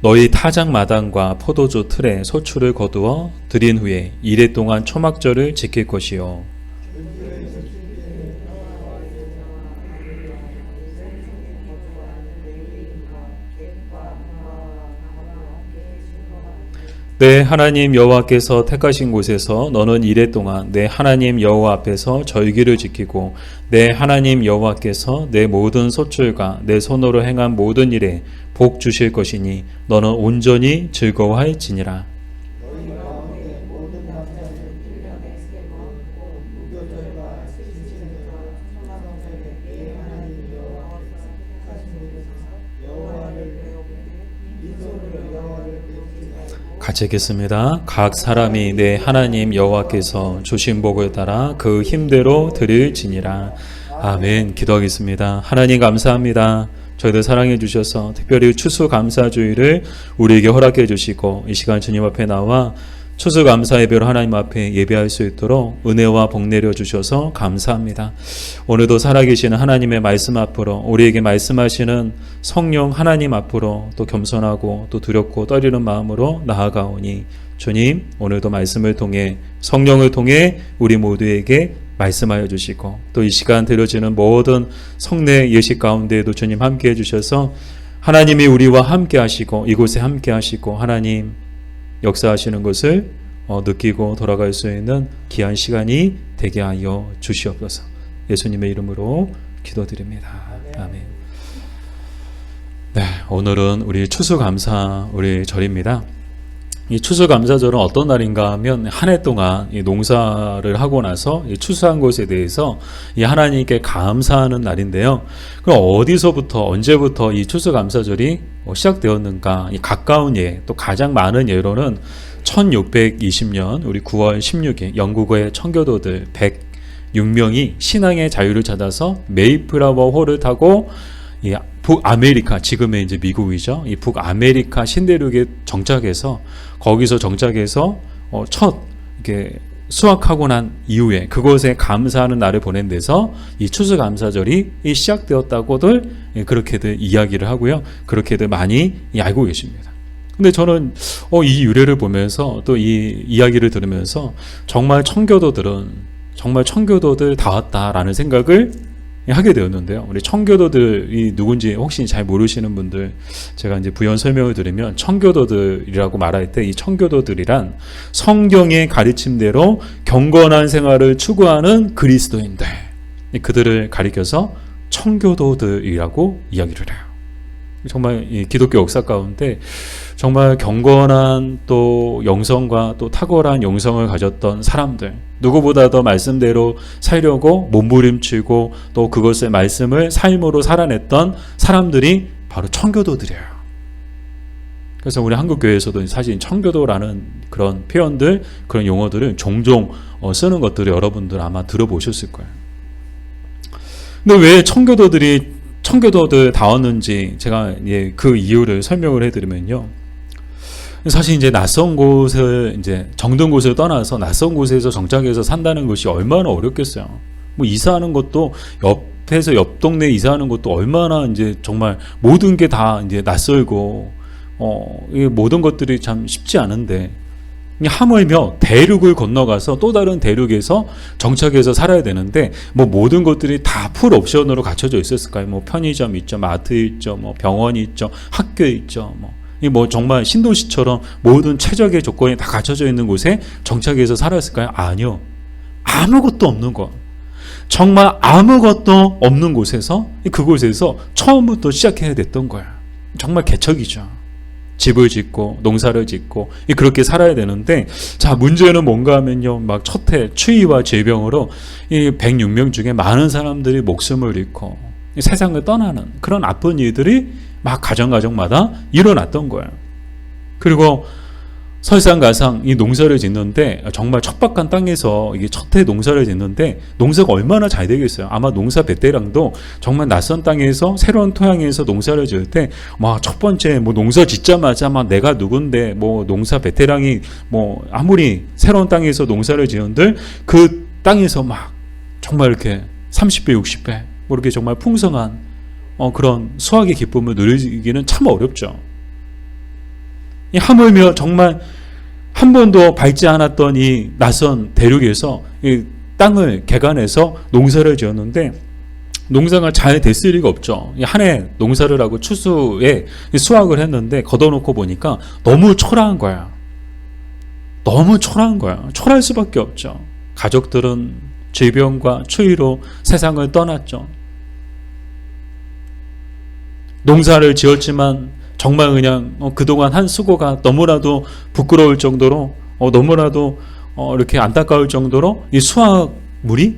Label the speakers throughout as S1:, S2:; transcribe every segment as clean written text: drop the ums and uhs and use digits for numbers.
S1: 너희 타작 마당과 포도주 틀에 소출을 거두어 들인 후에 이레 동안 초막절을 지킬 것이요. 내 하나님 여호와께서 택하신 곳에서 너는 이레 동안 내 하나님 여호와 앞에서 절기를 지키고 내 하나님 여호와께서 내 모든 소출과 내 손으로 행한 모든 일에 복 주실 것이니 너는 온전히 즐거워할지니라. 같이 읽겠습니다. 각 사람이 내 하나님 여호와께서 주신 복을 따라 그 힘대로 드릴지니라. 아멘. 기도하겠습니다. 하나님 감사합니다. 저희들 사랑해 주셔서 특별히 추수감사주의를 우리에게 허락해 주시고 이 시간 주님 앞에 나와 추수감사 예배로 하나님 앞에 예배할 수 있도록 은혜와 복 내려 주셔서 감사합니다. 오늘도 살아계시는 하나님의 말씀 앞으로 우리에게 말씀하시는 성령 하나님 앞으로 또 겸손하고 또 두렵고 떨리는 마음으로 나아가오니 주님 오늘도 말씀을 통해 성령을 통해 우리 모두에게 말씀하여 주시고 또 이 시간 드려지는 모든 성례 예식 가운데에도 주님 함께 해주셔서 하나님이 우리와 함께 하시고 이곳에 함께 하시고 하나님 역사하시는 것을 느끼고 돌아갈 수 있는 귀한 시간이 되게 하여 주시옵소서. 예수님의 이름으로 기도드립니다. 아멘. 네, 오늘은 우리 추수감사 우리 절입니다. 이 추수감사절은 어떤 날인가 하면 한 해 동안 이 농사를 하고 나서 이 추수한 것에 대해서 이 하나님께 감사하는 날인데요. 그럼 어디서부터 언제부터 이 추수감사절이 시작되었는가? 이 가까운 예, 또 가장 많은 예로는 1620년 우리 9월 16일 영국의 청교도들 106명이 신앙의 자유를 찾아서 메이플라워 호를 타고 이 북아메리카, 지금의 이제 미국이죠. 이 북아메리카 신대륙에 정착해서 거기서 정착해서 첫 이렇게 수확하고 난 이후에 그곳에 감사하는 날을 보낸 데서 이 추수감사절이 시작되었다고들 그렇게들 이야기를 하고요. 그렇게들 많이 알고 계십니다. 근데 저는 이 유래를 보면서 또 이 이야기를 들으면서 정말 청교도들 다 왔다라는 생각을 하게 되었는데요. 우리 청교도들이 누군지 혹시 잘 모르시는 분들 제가 이제 부연 설명을 드리면 청교도들이라고 말할 때 이 청교도들이란 성경의 가르침대로 경건한 생활을 추구하는 그리스도인들 그들을 가리켜서 청교도들이라고 이야기를 해요. 정말 이 기독교 역사 가운데 정말 경건한 또 영성과 또 탁월한 영성을 가졌던 사람들 누구보다 더 말씀대로 살려고 몸부림치고 또 그것의 말씀을 삶으로 살아냈던 사람들이 바로 청교도들이에요. 그래서 우리 한국교회에서도 사실 청교도라는 그런 표현들 그런 용어들을 종종 쓰는 것들을 여러분들 아마 들어보셨을 거예요. 근데 왜 청교도들 다 왔는지 제가 그 이유를 설명을 해드리면요. 사실 이제 낯선 곳을 이제 정든 곳을 떠나서 낯선 곳에서 정착해서 산다는 것이 얼마나 어렵겠어요. 뭐 이사하는 것도 옆에서 옆 동네 이사하는 것도 얼마나 이제 정말 모든 게 다 이제 낯설고 이 모든 것들이 참 쉽지 않은데 하물며 대륙을 건너가서 또 다른 대륙에서 정착해서 살아야 되는데 뭐 모든 것들이 다 풀 옵션으로 갖춰져 있었을까요? 뭐 편의점 있죠, 마트 있죠, 뭐 병원이 있죠, 학교 있죠, 뭐 정말 신도시처럼 모든 최적의 조건이 다 갖춰져 있는 곳에 정착해서 살았을까요? 아니요. 아무것도 없는 것. 정말 아무것도 없는 곳에서 그곳에서 처음부터 시작해야 됐던 거예요. 정말 개척이죠. 집을 짓고 농사를 짓고 그렇게 살아야 되는데 자 문제는 뭔가 하면요 막 첫해 추위와 질병으로 이 106명 중에 많은 사람들이 목숨을 잃고 세상을 떠나는 그런 아픈 일들이 막 가정마다 일어났던 거예요. 그리고 설상가상 이 농사를 짓는데 정말 척박한 땅에서 이게 첫해 농사를 짓는데 농사가 얼마나 잘 되겠어요. 아마 농사 베테랑도 정말 낯선 땅에서 새로운 토양에서 농사를 지을 때 막 첫 번째 뭐 농사 짓자마자 막 내가 누군데 뭐 농사 베테랑이 뭐 아무리 새로운 땅에서 농사를 지은들 그 땅에서 막 정말 이렇게 30배 60배 뭐 이렇게 정말 풍성한 그런 수확의 기쁨을 누리기는 참 어렵죠. 하물며 정말 한 번도 밟지 않았던 이 낯선 대륙에서 이 땅을 개간해서 농사를 지었는데 농사가 잘 됐을 리가 없죠. 한 해 농사를 하고 추수에 수확을 했는데 걷어놓고 보니까 너무 초라한 거야. 너무 초라한 거야. 초라할 수밖에 없죠. 가족들은 질병과 추위로 세상을 떠났죠. 농사를 지었지만 정말 그냥 그동안 한 수고가 너무나도 부끄러울 정도로 너무나도 이렇게 안타까울 정도로 이 수확물이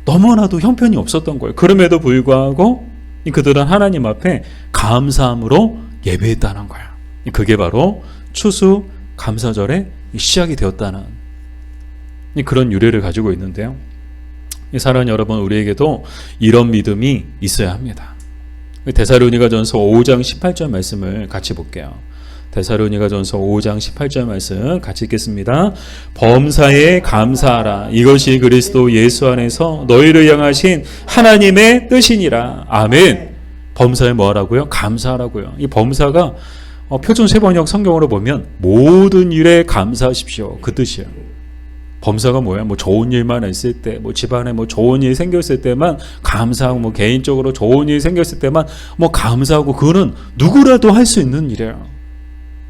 S1: 너무나도 형편이 없었던 거예요. 그럼에도 불구하고 그들은 하나님 앞에 감사함으로 예배했다는 거야. 그게 바로 추수 감사절의 시작이 되었다는 그런 유래를 가지고 있는데요. 사랑하는 여러분, 우리에게도 이런 믿음이 있어야 합니다. 데살로니가전서 5장 18절 말씀을 같이 볼게요. 데살로니가전서 5장 18절 말씀 같이 읽겠습니다. 범사에 감사하라. 이것이 그리스도 예수 안에서 너희를 향하신 하나님의 뜻이니라. 아멘. 범사에 뭐 하라고요? 감사하라고요. 이 범사가 표준 세번역 성경으로 보면 모든 일에 감사하십시오. 그 뜻이에요. 범사가 뭐야? 뭐 좋은 일만 있을 때, 뭐 집안에 뭐 좋은 일이 생겼을 때만 감사하고, 뭐 개인적으로 좋은 일이 생겼을 때만 뭐 감사하고, 그거는 누구라도 할 수 있는 일이에요.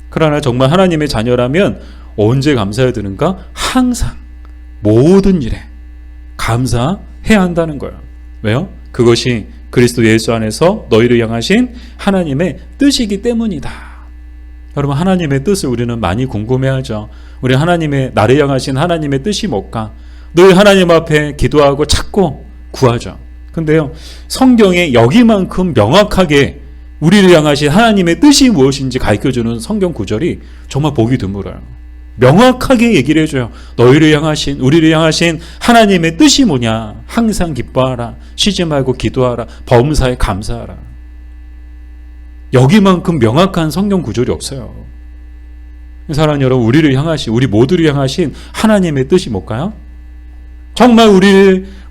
S1: 그러나 정말 하나님의 자녀라면 언제 감사해야 되는가? 항상 모든 일에 감사해야 한다는 거예요. 왜요? 그것이 그리스도 예수 안에서 너희를 향하신 하나님의 뜻이기 때문이다. 여러분, 하나님의 뜻을 우리는 많이 궁금해하죠. 우리 하나님의 나를 향하신 하나님의 뜻이 뭘까? 늘 하나님 앞에 기도하고 찾고 구하죠. 근데요, 성경에 여기만큼 명확하게 우리를 향하신 하나님의 뜻이 무엇인지 가르쳐주는 성경 구절이 정말 보기 드물어요. 명확하게 얘기를 해줘요. 너희를 향하신, 우리를 향하신 하나님의 뜻이 뭐냐? 항상 기뻐하라. 쉬지 말고 기도하라. 범사에 감사하라. 여기만큼 명확한 성경 구절이 없어요. 사랑하는 여러분, 우리를 향하신, 우리 모두를 향하신 하나님의 뜻이 뭘까요? 정말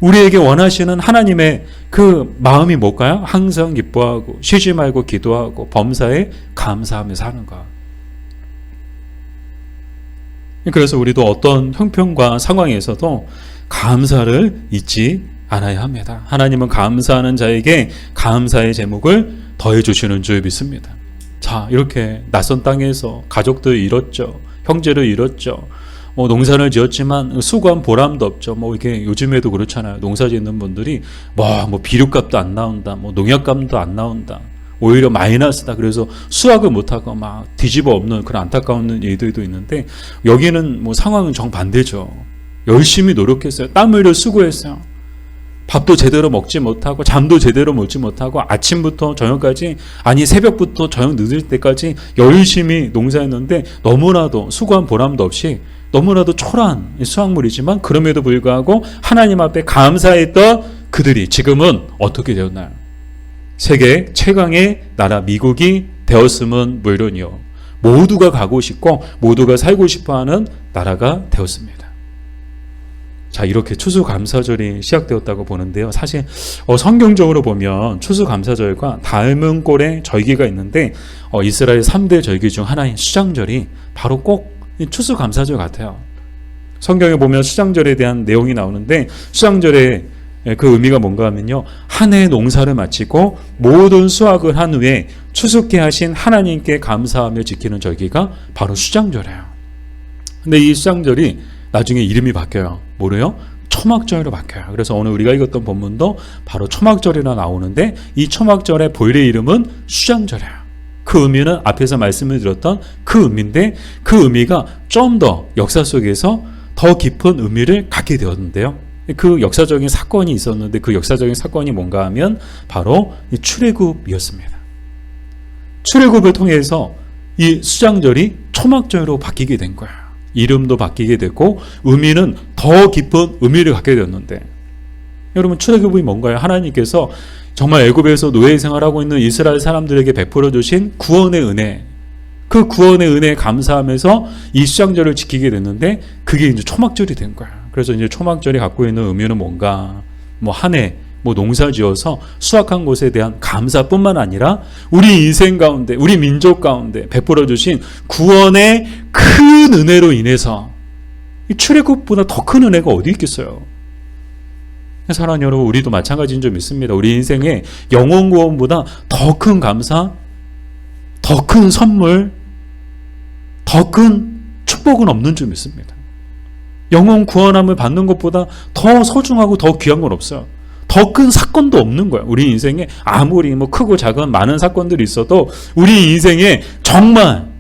S1: 우리에게 원하시는 하나님의 그 마음이 뭘까요? 항상 기뻐하고 쉬지 말고 기도하고 범사에 감사하며 사는 것. 그래서 우리도 어떤 형편과 상황에서도 감사를 잊지 않아야 합니다. 하나님은 감사하는 자에게 감사의 제목을 더해 주시는 줄 믿습니다. 자, 이렇게 낯선 땅에서 가족들 잃었죠. 형제를 잃었죠. 농사를 지었지만 수고한 보람도 없죠. 이게 요즘에도 그렇잖아요. 농사 짓는 분들이 뭐 비료값도 안 나온다. 농약값도 안 나온다. 오히려 마이너스다. 그래서 수확을 못하고 막 뒤집어 엎는 그런 안타까운 일들도 있는데, 여기는 상황은 정반대죠. 열심히 노력했어요. 땀 흘려 수고했어요. 밥도 제대로 먹지 못하고 잠도 제대로 먹지 못하고 아침부터 저녁까지, 아니 새벽부터 저녁 늦을 때까지 열심히 농사했는데 너무나도 수고한 보람도 없이 너무나도 초라한 수확물이지만, 그럼에도 불구하고 하나님 앞에 감사했던 그들이 지금은 어떻게 되었나요? 세계 최강의 나라 미국이 되었음은 물론이요, 모두가 가고 싶고 모두가 살고 싶어하는 나라가 되었습니다. 자, 이렇게 추수감사절이 시작되었다고 보는데요. 사실 성경적으로 보면 추수감사절과 닮은 꼴의 절기가 있는데, 이스라엘 3대 절기 중 하나인 수장절이 바로 꼭 추수감사절 같아요. 성경에 보면 수장절에 대한 내용이 나오는데, 수장절의 그 의미가 뭔가 하면요, 한 해 농사를 마치고 모든 수확을 한 후에 추수케 하신 하나님께 감사하며 지키는 절기가 바로 수장절이에요. 근데 이 수장절이 나중에 이름이 바뀌어요. 뭐래요? 초막절로 바뀌어요. 그래서 오늘 우리가 읽었던 본문도 바로 초막절이라 나오는데, 이 초막절의 본래 이름은 수장절이에요. 그 의미는 앞에서 말씀을 드렸던 그 의미인데, 그 의미가 좀 더 역사 속에서 더 깊은 의미를 갖게 되었는데요. 그 역사적인 사건이 있었는데, 그 역사적인 사건이 뭔가 하면 바로 이 출애굽이었습니다. 출애굽을 통해서 이 수장절이 초막절로 바뀌게 된 거예요. 이름도 바뀌게 됐고 의미는 더 깊은 의미를 갖게 되었는데, 여러분, 출애굽이 뭔가요? 하나님께서 정말 애굽에서 노예 생활하고 있는 이스라엘 사람들에게 베풀어 주신 구원의 은혜, 그 구원의 은혜에 감사하면서 이 수장절을 지키게 됐는데, 그게 이제 초막절이 된 거예요. 그래서 이제 초막절이 갖고 있는 의미는 뭔가, 한 해 뭐 농사지어서 수확한 것에 대한 감사뿐만 아니라 우리 인생 가운데, 우리 민족 가운데 베풀어 주신 구원의 큰 은혜로 인해서 출애굽보다 더 큰 은혜가 어디 있겠어요? 사랑하는 여러분, 우리도 마찬가지인 줄 믿습니다. 우리 인생에 영혼 구원보다 더 큰 감사, 더 큰 선물, 더 큰 축복은 없는 줄 믿습니다. 영혼 구원함을 받는 것보다 더 소중하고 더 귀한 건 없어요. 더 큰 사건도 없는 거예요. 우리 인생에 아무리 뭐 크고 작은 많은 사건들이 있어도 우리 인생에 정말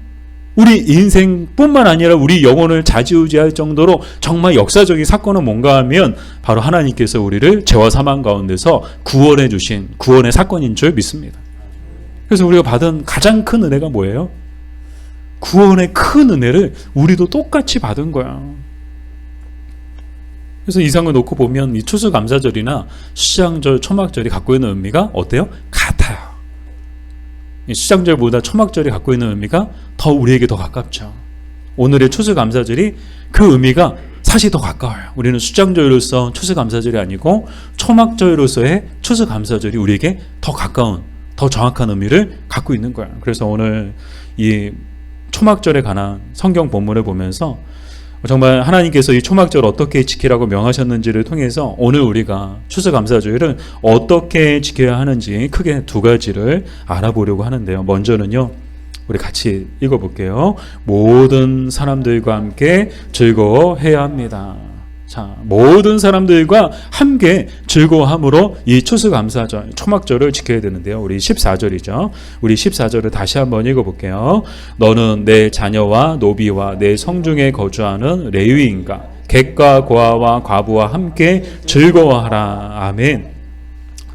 S1: 우리 인생뿐만 아니라 우리 영혼을 좌지우지할 정도로 정말 역사적인 사건은 뭔가 하면 바로 하나님께서 우리를 죄와 사망 가운데서 구원해 주신 구원의 사건인 줄 믿습니다. 그래서 우리가 받은 가장 큰 은혜가 뭐예요? 구원의 큰 은혜를 우리도 똑같이 받은 거야. 그래서 이상을 놓고 보면 이 추수감사절이나 수장절, 초막절이 갖고 있는 의미가 어때요? 같아요. 수장절보다 초막절이 갖고 있는 의미가 더 우리에게 더 가깝죠. 오늘의 추수감사절이 그 의미가 사실 더 가까워요. 우리는 수장절로서 추수감사절이 아니고 초막절로서의 추수감사절이 우리에게 더 가까운, 더 정확한 의미를 갖고 있는 거예요. 그래서 오늘 이 초막절에 관한 성경 본문을 보면서 정말 하나님께서 이 초막절 어떻게 지키라고 명하셨는지를 통해서 오늘 우리가 추수감사주일은 어떻게 지켜야 하는지 크게 두 가지를 알아보려고 하는데요. 먼저는요, 우리 같이 읽어볼게요. 모든 사람들과 함께 즐거워해야 합니다. 자, 모든 사람들과 함께 즐거워함으로 이 추수감사절, 초막절을 지켜야 되는데요. 우리 14절이죠. 우리 14절을 다시 한번 읽어볼게요. 너는 내 자녀와 노비와 내 성중에 거주하는 레위인과 객과 고아와 과부와 함께 즐거워하라. 아멘.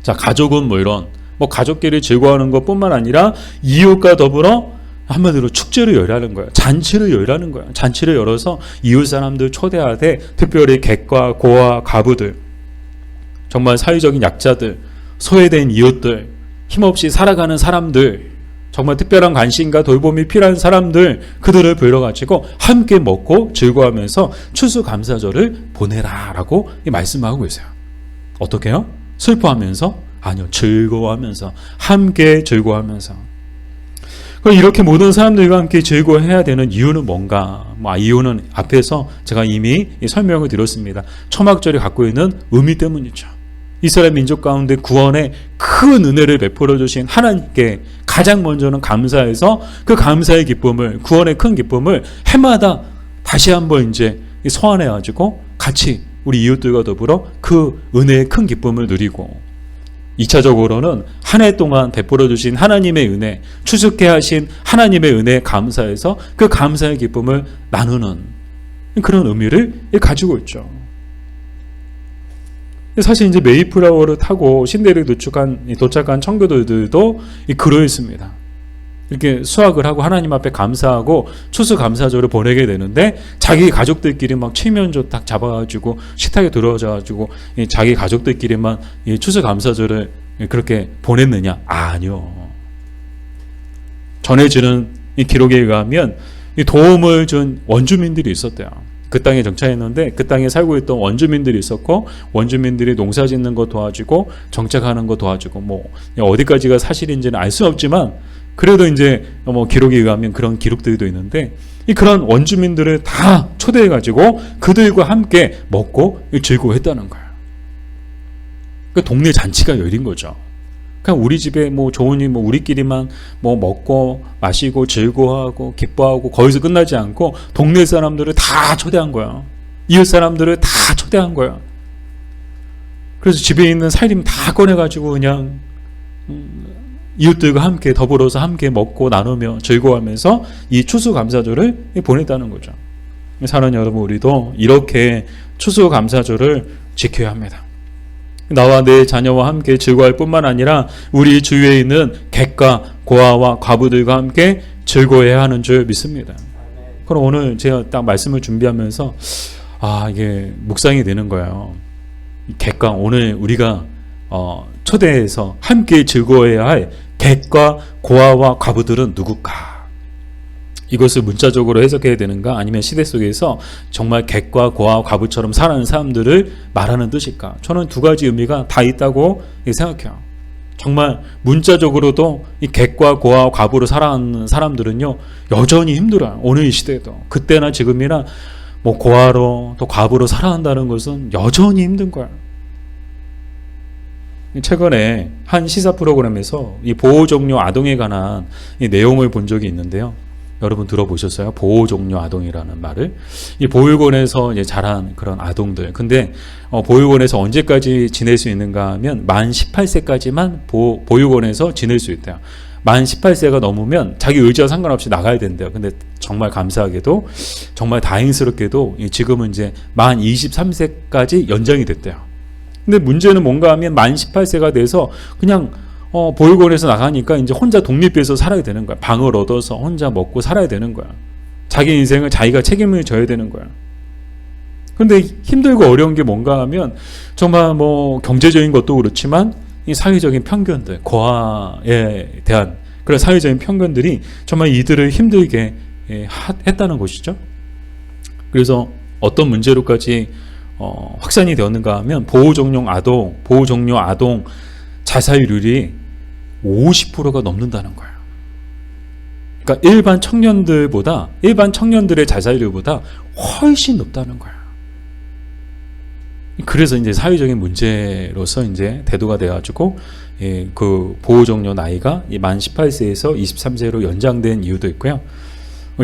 S1: 자, 가족은 물론 뭐 가족끼리 즐거워하는 것뿐만 아니라 이웃과 더불어 한마디로 축제를 열라는 거예요. 잔치를 열라는 거예요. 잔치를 열어서 이웃 사람들 초대하되 특별히 객과 고아 가부들, 정말 사회적인 약자들, 소외된 이웃들, 힘없이 살아가는 사람들, 정말 특별한 관심과 돌봄이 필요한 사람들, 그들을 불러가지고 함께 먹고 즐거워하면서 추수감사절을 보내라 라고 말씀하고 있어요. 어떻게 해요? 슬퍼하면서? 아니요, 즐거워하면서, 함께 즐거워하면서. 이렇게 모든 사람들과 함께 즐거워해야 되는 이유는 뭔가? 이유는 앞에서 제가 이미 설명을 드렸습니다. 초막절이 갖고 있는 의미 때문이죠. 이스라엘 민족 가운데 구원의 큰 은혜를 베풀어 주신 하나님께 가장 먼저는 감사해서 그 감사의 기쁨을, 구원의 큰 기쁨을 해마다 다시 한번 이제 소환해가지고 같이 우리 이웃들과 더불어 그 은혜의 큰 기쁨을 누리고, 2차적으로는 한 해 동안 베풀어 주신 하나님의 은혜, 추수케 하신 하나님의 은혜에 감사해서 그 감사의 기쁨을 나누는 그런 의미를 가지고 있죠. 사실 이제 메이플라워를 타고 신대를 도착한 청교도들도 그러했습니다. 이렇게 수확을 하고 하나님 앞에 감사하고 추수감사절을 보내게 되는데 자기 가족들끼리 막 칠면조 딱 잡아가지고 식탁에 들어와가지고 자기 가족들끼리만 추수감사절을 그렇게 보냈느냐? 아니요. 전해지는 이 기록에 의하면 도움을 준 원주민들이 있었대요. 그 땅에 정착했는데 그 땅에 살고 있던 원주민들이 있었고, 원주민들이 농사 짓는 거 도와주고 정착하는 거 도와주고, 뭐 어디까지가 사실인지는 알 수 없지만 그래도 이제 뭐 기록에 의하면 그런 기록들도 있는데, 그런 원주민들을 다 초대해가지고 그들과 함께 먹고 즐거워했다는 거예요. 그 동네 잔치가 열린 거죠. 그냥 우리 집에 뭐 좋으니 뭐 우리끼리만 뭐 먹고 마시고 즐거워하고 기뻐하고 거기서 끝나지 않고 동네 사람들을 다 초대한 거야. 이웃 사람들을 다 초대한 거야. 그래서 집에 있는 살림 다 꺼내가지고 그냥 이웃들과 함께 더불어서 함께 먹고 나누며 즐거워하면서 이 추수감사절을 보냈다는 거죠. 사랑하는 여러분, 우리도 이렇게 추수감사절을 지켜야 합니다. 나와 내 자녀와 함께 즐거워할 뿐만 아니라 우리 주위에 있는 객과 고아와 과부들과 함께 즐거워해야 하는 줄 믿습니다. 그럼 오늘 제가 딱 말씀을 준비하면서 이게 묵상이 되는 거예요. 객과, 오늘 우리가 초대해서 함께 즐거워해야 할 객과 고아와 과부들은 누굴까? 이것을 문자적으로 해석해야 되는가, 아니면 시대 속에서 정말 객과 고아 과부처럼 살아가는 사람들을 말하는 뜻일까? 저는 두 가지 의미가 다 있다고 생각해요. 정말 문자적으로도 이 객과 고아 과부로 살아가는 사람들은요 여전히 힘들어요. 오늘 이 시대에도, 그때나 지금이나 뭐 고아로 또 과부로 살아간다는 것은 여전히 힘든 거예요. 최근에 한 시사 프로그램에서 이 보호종료 아동에 관한 이 내용을 본 적이 있는데요. 여러분 들어보셨어요? 보호종료 아동이라는 말을. 이 보육원에서 이제 자란 그런 아동들. 근데 보육원에서 언제까지 지낼 수 있는가 하면 만 18세까지만 보육원에서 지낼 수 있대요. 만 18세가 넘으면 자기 의지와 상관없이 나가야 된대요. 근데 정말 감사하게도, 정말 다행스럽게도 지금은 이제 만 23세까지 연장이 됐대요. 근데 문제는 뭔가 하면 만 18세가 돼서 그냥 보육원에서 나가니까 이제 혼자 독립해서 살아야 되는 거야. 방을 얻어서 혼자 먹고 살아야 되는 거야. 자기 인생을 자기가 책임을 져야 되는 거야. 근데 힘들고 어려운 게 뭔가 하면 정말 뭐 경제적인 것도 그렇지만 이 사회적인 편견들, 고아에 대한 그런 사회적인 편견들이 정말 이들을 힘들게 했다는 것이죠. 그래서 어떤 문제로까지 확산이 되었는가 하면 보호종료 아동 자살률이 50%가 넘는다는 거예요. 그러니까 일반 청년들의 자살률보다 훨씬 높다는 거예요. 그래서 이제 사회적인 문제로서 이제 대두가 돼가지고 그 보호종료 나이가 만 18세에서 23세로 연장된 이유도 있고요.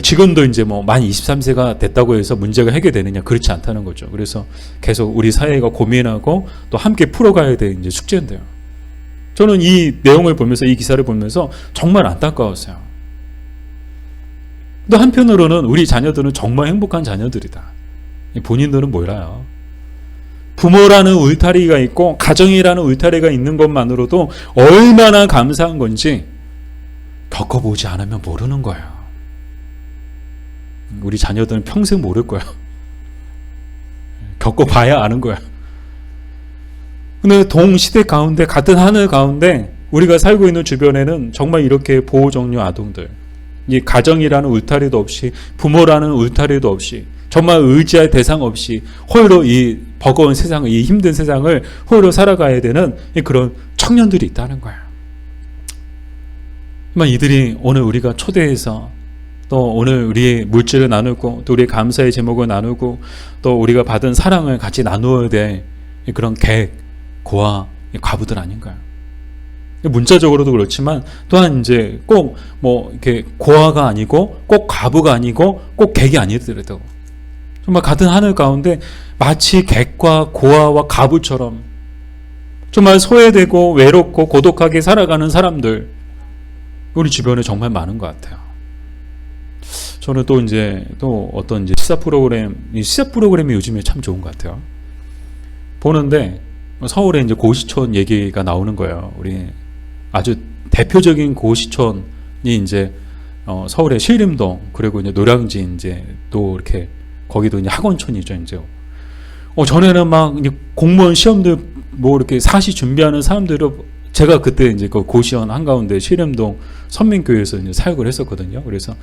S1: 지금도 이제 뭐 만 23세가 됐다고 해서 문제가 해결되느냐, 그렇지 않다는 거죠. 그래서 계속 우리 사회가 고민하고 또 함께 풀어가야 될 이제 숙제인데요. 저는 이 내용을 보면서, 이 기사를 보면서 정말 안타까웠어요. 또 한편으로는 우리 자녀들은 정말 행복한 자녀들이다. 본인들은 몰라요. 부모라는 울타리가 있고 가정이라는 울타리가 있는 것만으로도 얼마나 감사한 건지 겪어보지 않으면 모르는 거예요. 우리 자녀들은 평생 모를 거야. 겪어봐야 아는 거야. 근데 동시대 가운데, 같은 하늘 가운데 우리가 살고 있는 주변에는 정말 이렇게 보호종료 아동들, 이 가정이라는 울타리도 없이, 부모라는 울타리도 없이, 정말 의지할 대상 없이 홀로 이 버거운 세상을, 이 힘든 세상을 홀로 살아가야 되는 그런 청년들이 있다는 거예요. 이들이 오늘 우리가 초대해서 또 오늘 우리의 물질을 나누고 또 우리의 감사의 제목을 나누고 또 우리가 받은 사랑을 같이 나누어야 될 그런 객, 고아, 과부들 아닌가요? 문자적으로도 그렇지만 또한 이제 꼭 뭐 이렇게 고아가 아니고 꼭 과부가 아니고 꼭 객이 아니더라도 정말 같은 하늘 가운데 마치 객과 고아와 과부처럼 정말 소외되고 외롭고 고독하게 살아가는 사람들, 우리 주변에 정말 많은 것 같아요. 저는 또 이제 또 어떤 이제 시사 프로그램이 요즘에 참 좋은 것 같아요. 보는데 서울에 이제 고시촌 얘기가 나오는 거예요. 우리 아주 대표적인 고시촌이 이제 서울의 신림동, 그리고 이제 노량진, 이제 또 이렇게 거기도 이제 학원촌이죠. 이제 전에는 막 이제 공무원 시험들 뭐 이렇게 사시 준비하는 사람들을, 제가 그때 이제 그 고시원 한가운데 신림동 선민교회에서 이제 사역을 했었거든요. 그래서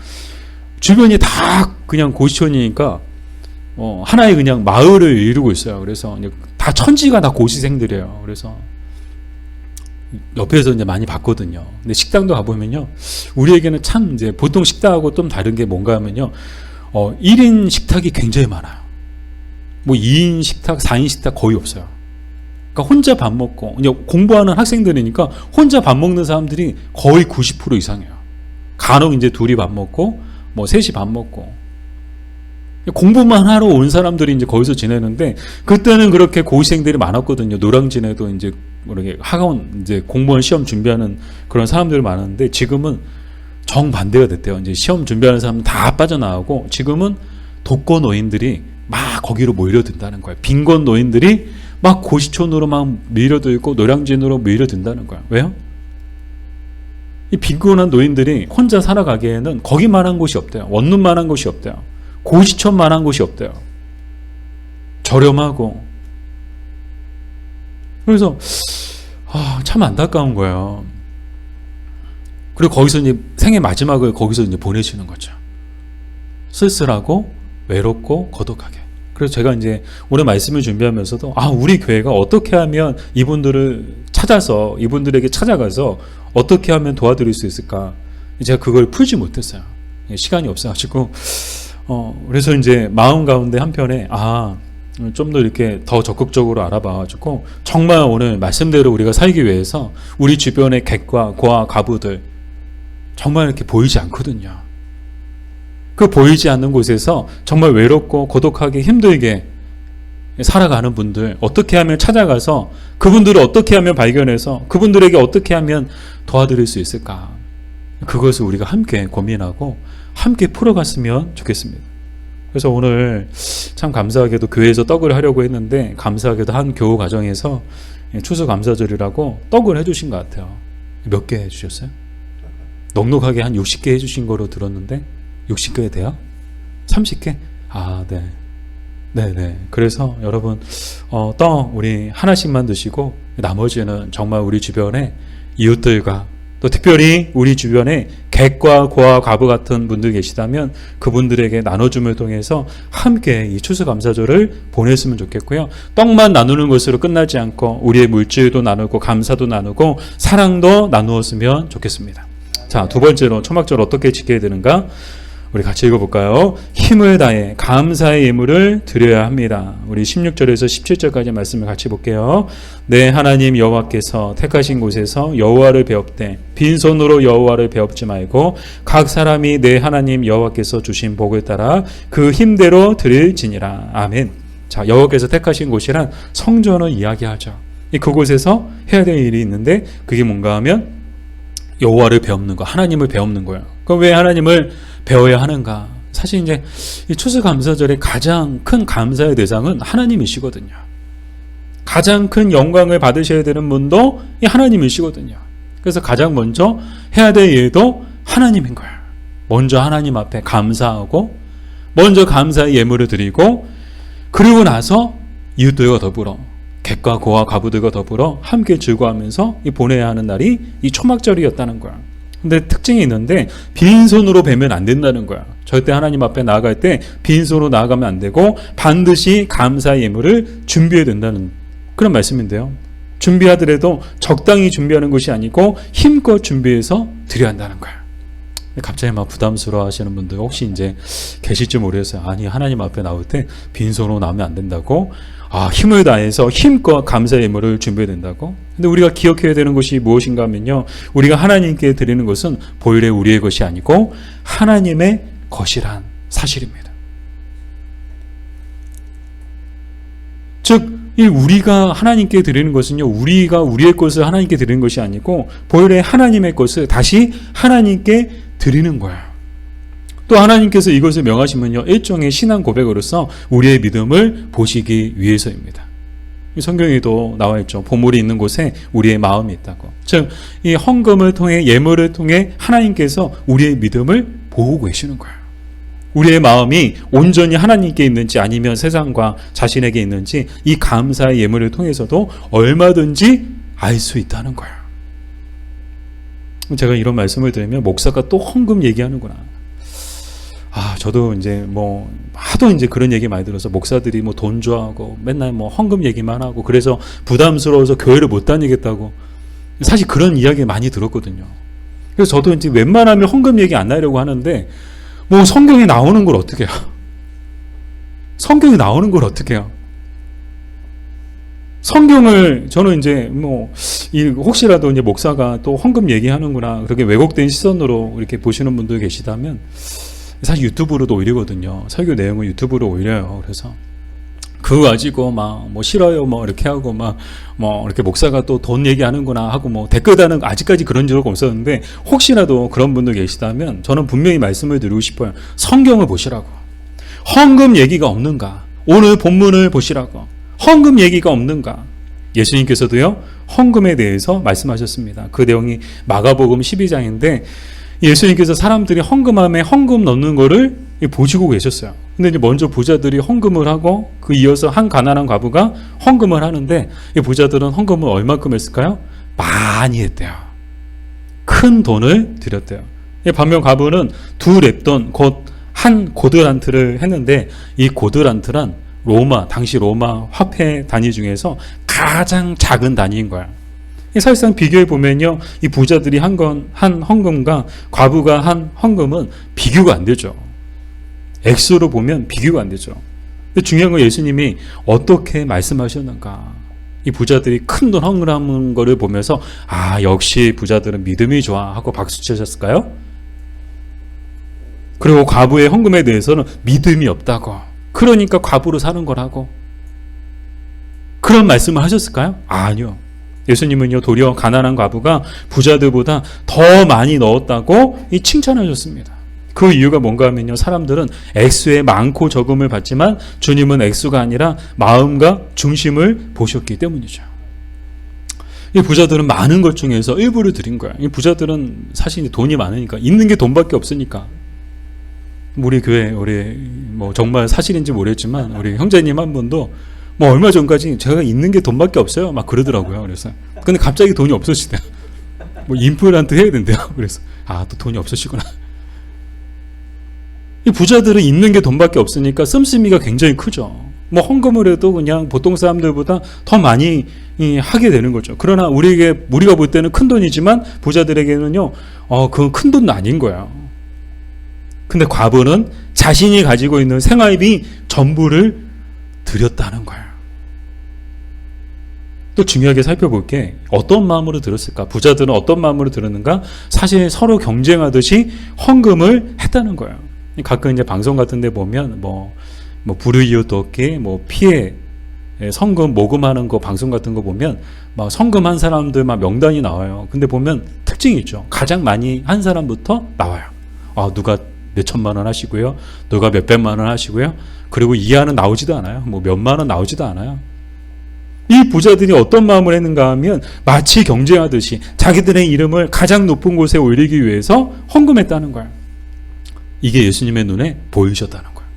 S1: 주변이 다 그냥 고시촌이니까 하나의 그냥 마을을 이루고 있어요. 그래서 이제 다 천지가 다 고시생들이에요. 그래서 옆에서 이제 많이 봤거든요. 근데 식당도 가보면요, 우리에게는 참 이제 보통 식당하고 좀 다른 게 뭔가 하면요, 1인 식탁이 굉장히 많아요. 뭐 2인 식탁, 4인 식탁 거의 없어요. 그러니까 혼자 밥 먹고, 이제 공부하는 학생들이니까 혼자 밥 먹는 사람들이 거의 90% 이상이에요. 간혹 이제 둘이 밥 먹고, 뭐 셋이 밥 먹고, 공부만 하러 온 사람들이 이제 거기서 지내는데, 그때는 그렇게 고시생들이 많았거든요. 노량진에도 이제 이렇게 학원, 이제 공무원 시험 준비하는 그런 사람들이 많았는데, 지금은 정반대가 됐대요. 이제 시험 준비하는 사람은 다 빠져나가고, 지금은 독거 노인들이 막 거기로 몰려든다는 거예요. 빈곤 노인들이 막 고시촌으로 막 밀려들고 노량진으로 밀려든다는 거예요. 왜요? 이 빈곤한 노인들이 혼자 살아가기에는 거기만한 곳이 없대요. 원룸만한 곳이 없대요. 고시촌만한 곳이 없대요. 저렴하고. 그래서 참 안타까운 거예요. 그리고 거기서 이제 생애 마지막을 거기서 이제 보내시는 거죠. 쓸쓸하고 외롭고 고독하게. 그래서 제가 이제 오늘 말씀을 준비하면서도 우리 교회가 어떻게 하면 이분들을 찾아서 이분들에게 찾아가서 어떻게 하면 도와드릴 수 있을까? 제가 그걸 풀지 못했어요. 시간이 없어가지고 그래서 이제 마음 가운데 한편에 좀 더 이렇게 더 적극적으로 알아봐가지고 정말 오늘 말씀대로 우리가 살기 위해서 우리 주변의 객과 고아 과부들 정말 이렇게 보이지 않거든요. 그 보이지 않는 곳에서 정말 외롭고 고독하게 힘들게 살아가는 분들 어떻게 하면 찾아가서 그분들을 어떻게 하면 발견해서 그분들에게 어떻게 하면 도와드릴 수 있을까? 그것을 우리가 함께 고민하고 함께 풀어갔으면 좋겠습니다. 그래서 오늘 참 감사하게도 교회에서 떡을 하려고 했는데 감사하게도 한 교우 가정에서 추수감사절이라고 떡을 해주신 것 같아요. 몇 개 해주셨어요? 넉넉하게 한 60개 해주신 거로 들었는데 60개 돼요? 30개? 네. 네네. 그래서 여러분 떡 우리 하나씩만 드시고 나머지는 정말 우리 주변에 이웃들과 또 특별히 우리 주변에 객과 고아 과부 같은 분들 계시다면 그분들에게 나눠줌을 통해서 함께 이 추수감사절을 보냈으면 좋겠고요. 떡만 나누는 것으로 끝나지 않고 우리의 물질도 나누고 감사도 나누고 사랑도 나누었으면 좋겠습니다. 자, 두 번째로 초막절 어떻게 지켜야 되는가? 우리 같이 읽어볼까요? 힘을 다해 감사의 예물을 드려야 합니다. 우리 16절에서 17절까지 말씀을 같이 볼게요. 내 하나님 여호와께서 택하신 곳에서 여호와를 배웁되 빈손으로 여호와를 배웁지 말고 각 사람이 내 하나님 여호와께서 주신 복을 따라 그 힘대로 드릴지니라. 아멘. 자, 여호와께서 택하신 곳이란 성전을 이야기하죠. 그곳에서 해야 될 일이 있는데 그게 뭔가 하면 여호와를 배우는 거, 하나님을 배우는 거예요. 그럼 왜 하나님을 배워야 하는가? 사실 이제 이 추수감사절의 가장 큰 감사의 대상은 하나님이시거든요. 가장 큰 영광을 받으셔야 되는 분도 이 하나님이시거든요. 그래서 가장 먼저 해야 될 일도 하나님인 거예요. 먼저 하나님 앞에 감사하고 먼저 감사의 예물을 드리고 그리고 나서 이웃들과 더불어 객과 고아 과부들과 더불어 함께 즐거워하면서 보내야 하는 날이 이 초막절이었다는 거야. 근데 특징이 있는데 빈손으로 베면 안 된다는 거야. 절대 하나님 앞에 나아갈 때 빈손으로 나아가면 안 되고 반드시 감사의 예물을 준비해야 된다는 그런 말씀인데요. 준비하더라도 적당히 준비하는 것이 아니고 힘껏 준비해서 드려야 한다는 거야. 갑자기 막 부담스러워 하시는 분들 혹시 이제 계실지 모르겠어요. 아니 하나님 앞에 나올 때 빈손으로 나오면 안 된다고? 힘을 다해서 힘껏 감사의 예물을 준비해야 된다고? 근데 우리가 기억해야 되는 것이 무엇인가 하면요. 우리가 하나님께 드리는 것은 본래 우리의 것이 아니고 하나님의 것이란 사실입니다. 즉, 이 우리가 하나님께 드리는 것은요. 우리가 우리의 것을 하나님께 드리는 것이 아니고 본래 하나님의 것을 다시 하나님께 드리는 거예요. 또 하나님께서 이것을 명하시면요. 일종의 신앙 고백으로서 우리의 믿음을 보시기 위해서입니다. 성경에도 나와 있죠. 보물이 있는 곳에 우리의 마음이 있다고. 즉, 이 헌금을 통해 예물을 통해 하나님께서 우리의 믿음을 보고 계시는 거예요. 우리의 마음이 온전히 하나님께 있는지 아니면 세상과 자신에게 있는지 이 감사의 예물을 통해서도 얼마든지 알 수 있다는 거예요. 제가 이런 말씀을 드리면 목사가 또 헌금 얘기하는구나. 저도 이제 하도 이제 그런 얘기 많이 들어서 목사들이 돈 좋아하고 맨날 헌금 얘기만 하고 그래서 부담스러워서 교회를 못 다니겠다고 사실 그런 이야기 많이 들었거든요. 그래서 저도 이제 웬만하면 헌금 얘기 안 하려고 하는데 성경에 나오는 걸 어떻게 해요? 성경에 나오는 걸 어떻게 해요? 성경을 저는 이제 혹시라도 이제 목사가 또 헌금 얘기하는구나 그렇게 왜곡된 시선으로 이렇게 보시는 분들 계시다면 사실 유튜브로도 올리거든요. 설교 내용을 유튜브로 올려요. 그래서 그거 가지고 싫어요 이렇게 하고 이렇게 목사가 또 돈 얘기하는구나 하고 댓글 다는 아직까지 그런 적 없었는데 혹시라도 그런 분들 계시다면 저는 분명히 말씀을 드리고 싶어요. 성경을 보시라고. 헌금 얘기가 없는가? 오늘 본문을 보시라고. 헌금 얘기가 없는가? 예수님께서도요 헌금에 대해서 말씀하셨습니다. 그 내용이 마가복음 12장인데 예수님께서 사람들이 헌금함에 헌금 넣는 거를 보시고 계셨어요. 근데 이제 먼저 부자들이 헌금을 하고 그 이어서 한 가난한 과부가 헌금을 하는데 이 부자들은 헌금을 얼마큼 했을까요? 많이 했대요. 큰 돈을 드렸대요. 반면 과부는 2 렙돈 곧 한 고드란트를 했는데 이 고드란트란 당시 로마 화폐 단위 중에서 가장 작은 단위인 거야. 사실상 비교해 보면요, 이 부자들이 한 헌금과 과부가 한 헌금은 비교가 안 되죠. 액수로 보면 비교가 안 되죠. 근데 중요한 건 예수님이 어떻게 말씀하셨는가. 이 부자들이 큰 돈 헌금하는 거를 보면서 역시 부자들은 믿음이 좋아 하고 박수 치셨을까요? 그리고 과부의 헌금에 대해서는 믿음이 없다고, 그러니까 과부로 사는 거라고, 그런 말씀을 하셨을까요? 아니요. 예수님은요, 도리어 가난한 과부가 부자들보다 더 많이 넣었다고 칭찬하셨습니다. 그 이유가 뭔가 하면요, 사람들은 액수의 많고 적음을 봤지만 주님은 액수가 아니라 마음과 중심을 보셨기 때문이죠. 이 부자들은 많은 것 중에서 일부를 드린 거야. 이 부자들은 사실 돈이 많으니까, 있는 게 돈밖에 없으니까. 우리 교회, 정말 사실인지 모르겠지만 우리 형제님 한 분도 얼마 전까지 제가 있는 게 돈밖에 없어요 막 그러더라고요. 그래서 근데 갑자기 돈이 없어지대요. 임플란트 해야 된대요. 그래서 또 돈이 없으시구나. 이 부자들은 있는 게 돈밖에 없으니까 씀씀이가 굉장히 크죠. 헌금을 해도 그냥 보통 사람들보다 더 많이 하게 되는 거죠. 그러나 우리가 볼 때는 큰 돈이지만 부자들에게는요, 그건 큰 돈은 아닌 거예요. 근데 과부는 자신이 가지고 있는 생활비 전부를 드렸다는 거예요. 또 중요하게 살펴볼 게 어떤 마음으로 들었을까? 부자들은 어떤 마음으로 들었는가? 사실 서로 경쟁하듯이 헌금을 했다는 거예요. 가끔 이제 방송 같은 데 보면 불우이웃 돕기, 피해, 성금 모금하는 거 방송 같은 거 보면 성금한 사람들 명단이 나와요. 근데 보면 특징이 있죠. 가장 많이 한 사람부터 나와요. 누가 몇 천만 원 하시고요. 누가 몇 백만 원 하시고요. 그리고 이하는 나오지도 않아요. 몇만 원 나오지도 않아요. 이 부자들이 어떤 마음을 했는가 하면 마치 경쟁하듯이 자기들의 이름을 가장 높은 곳에 올리기 위해서 헌금했다는 거예요. 이게 예수님의 눈에 보이셨다는 거예요.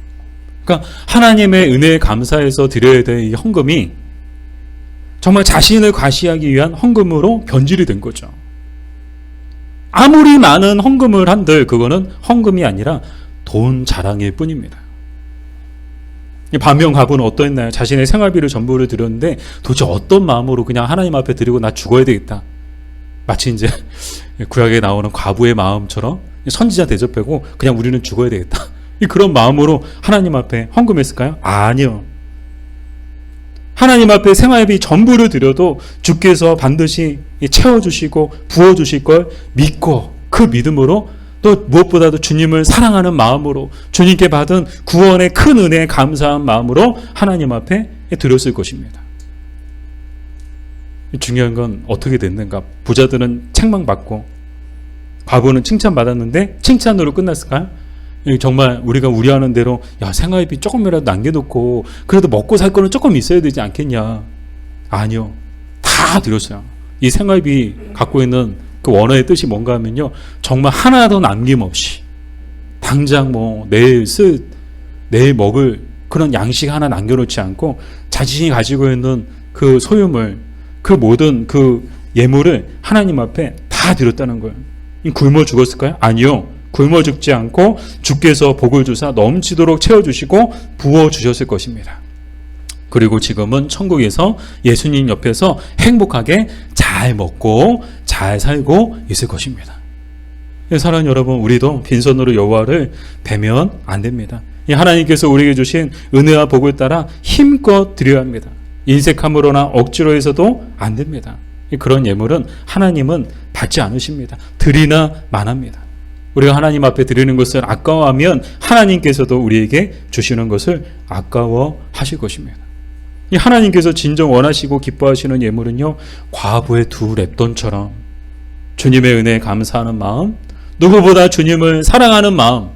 S1: 그러니까 하나님의 은혜에 감사해서 드려야 될 이 헌금이 정말 자신을 과시하기 위한 헌금으로 변질이 된 거죠. 아무리 많은 헌금을 한들 그거는 헌금이 아니라 돈 자랑일 뿐입니다. 반면 과부는 어떠했나요? 자신의 생활비를 전부를 드렸는데 도대체 어떤 마음으로 그냥 하나님 앞에 드리고 나 죽어야 되겠다. 마치 이제 구약에 나오는 과부의 마음처럼 선지자 대접하고 그냥 우리는 죽어야 되겠다. 그런 마음으로 하나님 앞에 헌금했을까요? 아니요. 하나님 앞에 생활비 전부를 드려도 주께서 반드시 채워주시고 부어주실 걸 믿고 그 믿음으로 또 무엇보다도 주님을 사랑하는 마음으로 주님께 받은 구원의 큰 은혜에 감사한 마음으로 하나님 앞에 드렸을 것입니다. 중요한 건 어떻게 됐는가? 부자들은 책망받고 과부는 칭찬받았는데 칭찬으로 끝났을까요? 정말 우리가 우려하는 대로 생활비 조금이라도 남겨놓고 그래도 먹고 살 거는 조금 있어야 되지 않겠냐? 아니요. 다 드렸어요. 이 생활비 갖고 있는 그 원어의 뜻이 뭔가 하면요, 정말 하나도 남김없이 당장 내일 먹을 그런 양식 하나 남겨놓지 않고 자신이 가지고 있는 그 소유물, 그 모든 그 예물을 하나님 앞에 다 드렸다는 거예요. 굶어 죽었을까요? 아니요. 굶어 죽지 않고 주께서 복을 주사 넘치도록 채워주시고 부어주셨을 것입니다. 그리고 지금은 천국에서 예수님 옆에서 행복하게 잘 먹고 잘 살고 있을 것입니다. 사랑하는 여러분, 우리도 빈손으로 여호와를 뵈면 안 됩니다. 하나님께서 우리에게 주신 은혜와 복을 따라 힘껏 드려야 합니다. 인색함으로나 억지로 해서도 안 됩니다. 그런 예물은 하나님은 받지 않으십니다. 드리나 마나입니다. 우리가 하나님 앞에 드리는 것을 아까워하면 하나님께서도 우리에게 주시는 것을 아까워하실 것입니다. 하나님께서 진정 원하시고 기뻐하시는 예물은요, 과부의 2렙돈처럼 주님의 은혜에 감사하는 마음, 누구보다 주님을 사랑하는 마음,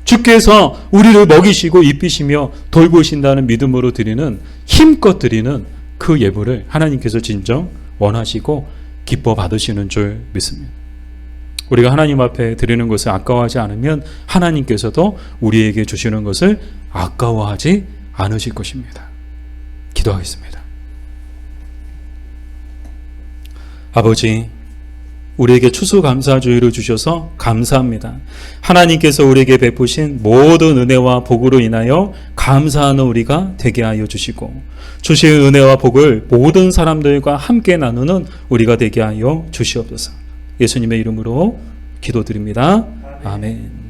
S1: 주께서 우리를 먹이시고 입히시며 돌보신다는 믿음으로 드리는, 힘껏 드리는 그 예물을 하나님께서 진정 원하시고 기뻐 받으시는 줄 믿습니다. 우리가 하나님 앞에 드리는 것을 아까워하지 않으면 하나님께서도 우리에게 주시는 것을 아까워하지 않으실 것입니다. 기도하겠습니다. 아버지, 우리에게 추수감사주의를 주셔서 감사합니다. 하나님께서 우리에게 베푸신 모든 은혜와 복으로 인하여 감사하는 우리가 되게 하여 주시고 주신 은혜와 복을 모든 사람들과 함께 나누는 우리가 되게 하여 주시옵소서. 예수님의 이름으로 기도드립니다. 아멘.